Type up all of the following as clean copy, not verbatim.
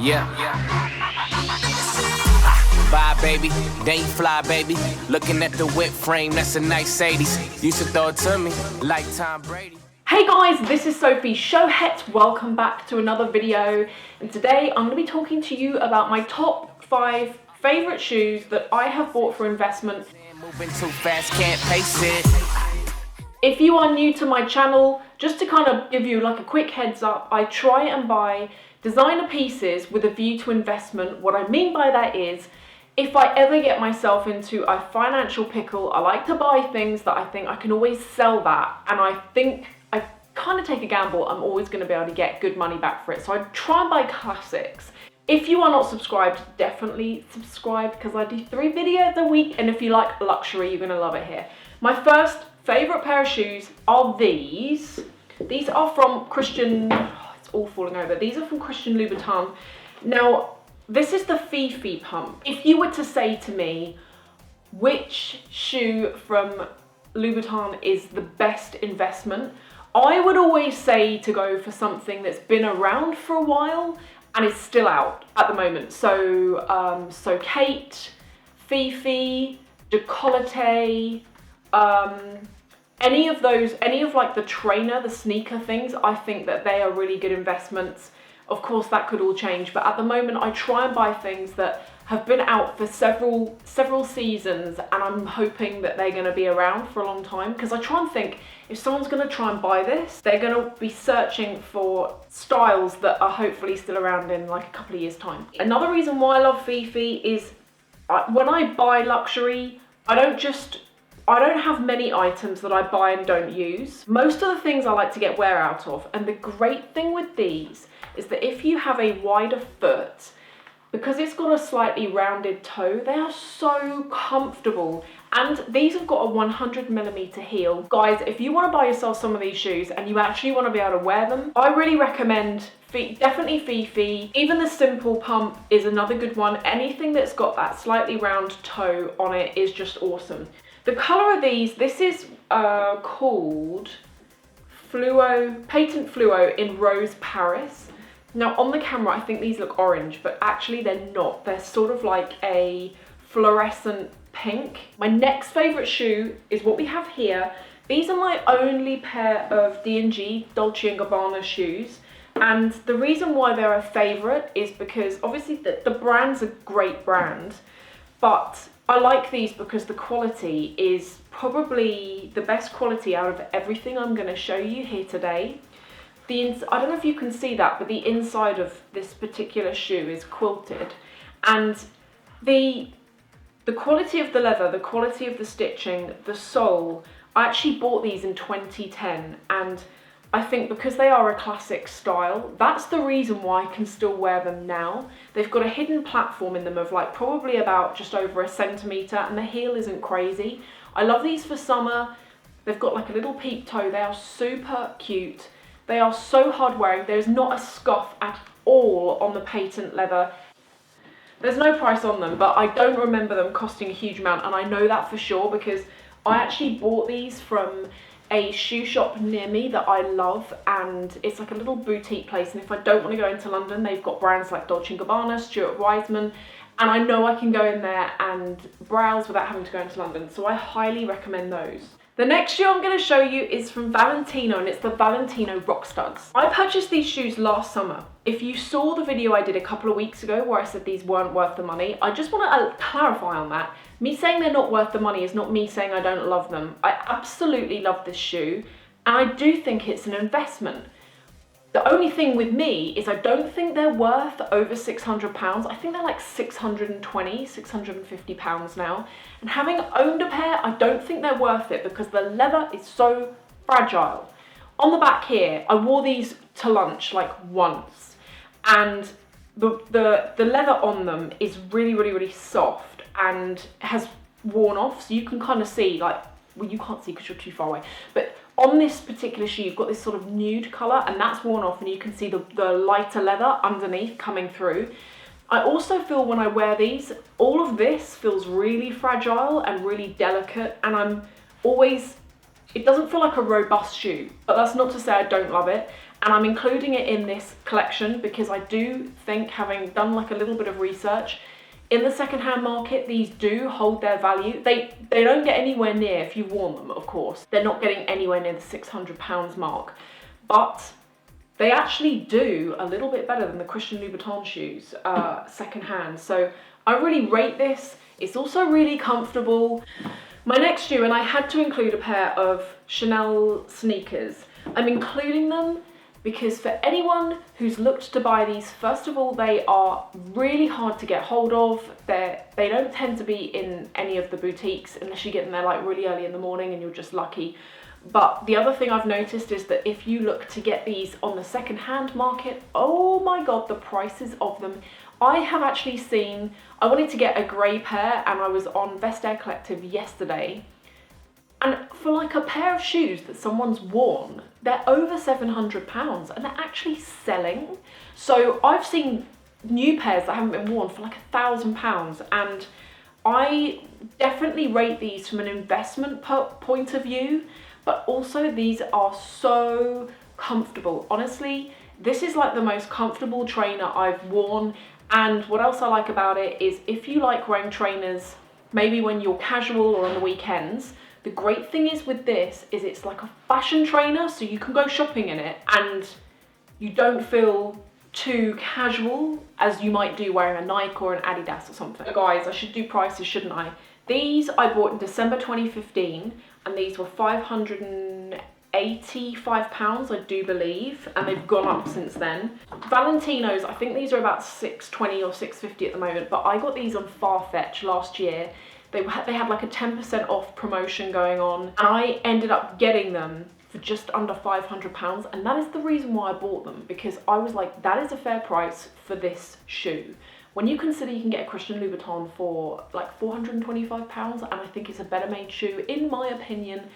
Yeah. Bye, baby. Then you fly, baby. Looking at the whip frame, that's a nice 80s. Used to throw it to me like Tom Brady. Hey guys, this is Sophie Shohet. Welcome back to another video. And today I'm going to be talking to you about my top 5 favorite shoes that I have bought for investment. Moving too fast, can't pace it. If you are new to my channel, just to kind of give you like a quick heads up, I try and buy designer pieces with a view to investment. What I mean by that is, if I ever get myself into a financial pickle, I like to buy things that I think I can always sell that, and I think I kind of take a gamble I'm always going to be able to get good money back for it. So I try and buy classics. If you are not subscribed, definitely subscribe because I do 3 videos a week, and if you like luxury, you're going to love it here. My first favorite pair of shoes are these. These are from Christian, it's all falling over. These are from Christian Louboutin. Now, this is the Fifi pump. If you were to say to me, which shoe from Louboutin is the best investment, I would always say to go for something that's been around for a while and is still out at the moment. So Kate, Fifi, Decolleté, any of like the trainer, the sneaker things, I think that they are really good investments. Of course, that could all change, but at the moment I try and buy things that have been out for several seasons, and I'm hoping that they're going to be around for a long time, because I try and think if someone's going to try and buy this, they're going to be searching for styles that are hopefully still around in like a couple of years' time. Another reason why I love Fifi is when I buy luxury, I don't have many items that I buy and don't use. Most of the things I like to get wear out of, and the great thing with these is that if you have a wider foot, because it's got a slightly rounded toe, they are so comfortable. And these have got a 100mm heel. Guys, if you want to buy yourself some of these shoes and you actually want to be able to wear them, I really recommend definitely Fifi. Even the simple pump is another good one. Anything that's got that slightly round toe on it is just awesome. The colour of these, this is called Patent Fluo in Rose Paris. Now on the camera I think these look orange, but actually they're not. They're sort of like a fluorescent pink. My next favourite shoe is what we have here. These are my only pair of D&G, Dolce Gabbana shoes. And the reason why they're a favourite is because obviously the brand's a great brand, but I like these because the quality is probably the best quality out of everything I'm going to show you here today. I don't know if you can see that, but the inside of this particular shoe is quilted, and the quality of the leather, the quality of the stitching, the sole. I actually bought these in 2010, and I think because they are a classic style, that's the reason why I can still wear them now. They've got a hidden platform in them of like probably about just over 1 centimetre, and the heel isn't crazy. I love these for summer. They've got like a little peep toe. They are super cute. They are so hard wearing. There's not a scuff at all on the patent leather. There's no price on them, but I don't remember them costing a huge amount, and I know that for sure because I actually bought these from a shoe shop near me that I love, and it's like a little boutique place, and if I don't want to go into London, they've got brands like Dolce Gabbana, Stuart Weitzman, and I know I can go in there and browse without having to go into London, so I highly recommend those. The next shoe I'm going to show you is from Valentino, and it's the Valentino Rockstuds. I purchased these shoes last summer. If you saw the video I did a couple of weeks ago where I said these weren't worth the money, I just want to clarify on that. Me saying they're not worth the money is not me saying I don't love them. I absolutely love this shoe, and I do think it's an investment. The only thing with me is I don't think they're worth over £600. I think they're like 620, 650 pounds now. And having owned a pair, I don't think they're worth it because the leather is so fragile. On the back here, I wore these to lunch like once, and the leather on them is really soft and has worn off, so you can kind of see like, well, you can't see because you're too far away, but on this particular shoe you've got this sort of nude colour, and that's worn off, and you can see the lighter leather underneath coming through. I also feel when I wear these, all of this feels really fragile and really delicate, and it doesn't feel like a robust shoe, but that's not to say I don't love it. and I'm including it in this collection because I do think, having done like a little bit of research, in the secondhand market, these do hold their value. They don't get anywhere near, if you've worn them, of course, they're not getting anywhere near the £600 mark, but they actually do a little bit better than the Christian Louboutin shoes secondhand. So I really rate this. It's also really comfortable. My next shoe, and I had to include a pair of Chanel sneakers. I'm including them because for anyone who's looked to buy these, first of all, they are really hard to get hold of. They don't tend to be in any of the boutiques unless you get them there like really early in the morning and you're just lucky. But the other thing I've noticed is that if you look to get these on the second-hand market, oh my God, the prices of them. I have actually seen, I wanted to get a grey pair and I was on Vestiaire Collective yesterday, and for like a pair of shoes that someone's worn, they're over £700 and they're actually selling. So I've seen new pairs that haven't been worn for like £1,000, and I definitely rate these from an investment point of view, but also these are so comfortable. Honestly, this is like the most comfortable trainer I've worn. And what else I like about it is if you like wearing trainers, maybe when you're casual or on the weekends, the great thing is with this is it's like a fashion trainer, so you can go shopping in it and you don't feel too casual as you might do wearing a Nike or an Adidas or something. So guys, I should do prices, shouldn't I? These I bought in December 2015 and these were £585, I do believe, and they've gone up since then. Valentino's, I think these are about £620 or £650 at the moment, but I got these on Farfetch last year. They had like a 10% off promotion going on, and I ended up getting them for just under £500, and that is the reason why I bought them, because I was like, that is a fair price for this shoe. When you consider you can get a Christian Louboutin for like £425, and I think it's a better made shoe, in my opinion,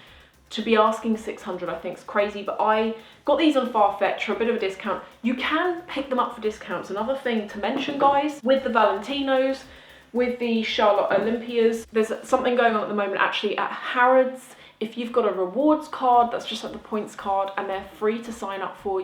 to be asking £600 I think is crazy, but I got these on Farfetch for a bit of a discount. You can pick them up for discounts. Another thing to mention, guys, with the Valentinos, with the Charlotte Olympias, there's something going on at the moment actually at Harrods. If you've got a rewards card, that's just like the points card, and they're free to sign up for,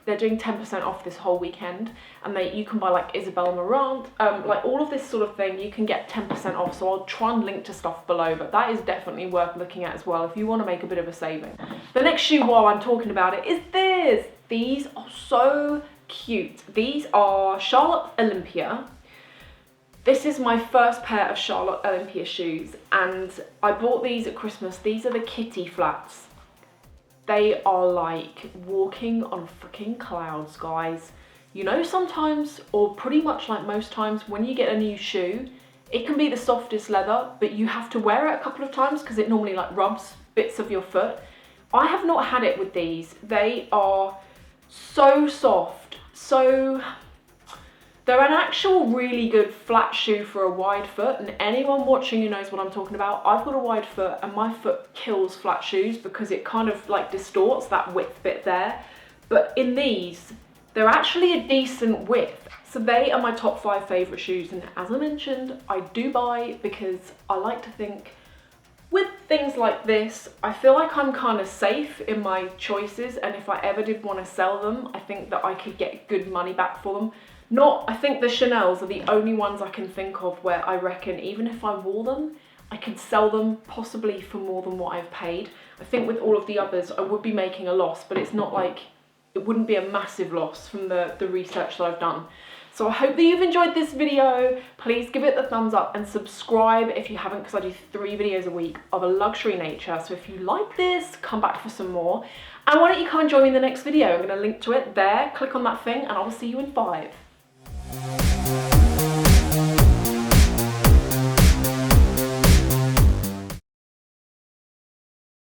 they're doing 10% off this whole weekend, and you can buy like Isabel Marant, like all of this sort of thing, you can get 10% off. So I'll try and link to stuff below, but that is definitely worth looking at as well if you want to make a bit of a saving. The next shoe while I'm talking about it is this. These are so cute. These are Charlotte Olympia. This is my first pair of Charlotte Olympia shoes, and I bought these at Christmas. These are the Kitty Flats. They are like walking on freaking clouds, guys. You know, sometimes, or pretty much like most times, when you get a new shoe, it can be the softest leather, but you have to wear it a couple of times because it normally like rubs bits of your foot. I have not had it with these. They are so soft, so... They're an actual really good flat shoe for a wide foot, and anyone watching who knows what I'm talking about, I've got a wide foot and my foot kills flat shoes because it kind of like distorts that width bit there. But in these, they're actually a decent width. So they are my top 5 favourite shoes, and as I mentioned, I do buy because I like to think with things like this, I feel like I'm kind of safe in my choices, and if I ever did want to sell them, I think that I could get good money back for them. I think the Chanels are the only ones I can think of where I reckon even if I wore them, I could sell them possibly for more than what I've paid. I think with all of the others, I would be making a loss, but it's not like, it wouldn't be a massive loss from the research that I've done. So I hope that you've enjoyed this video. Please give it the thumbs up and subscribe if you haven't, because I do 3 videos a week of a luxury nature. So if you like this, come back for some more. And why don't you come and join me in the next video? I'm going to link to it there. Click on that thing and I will see you in 5.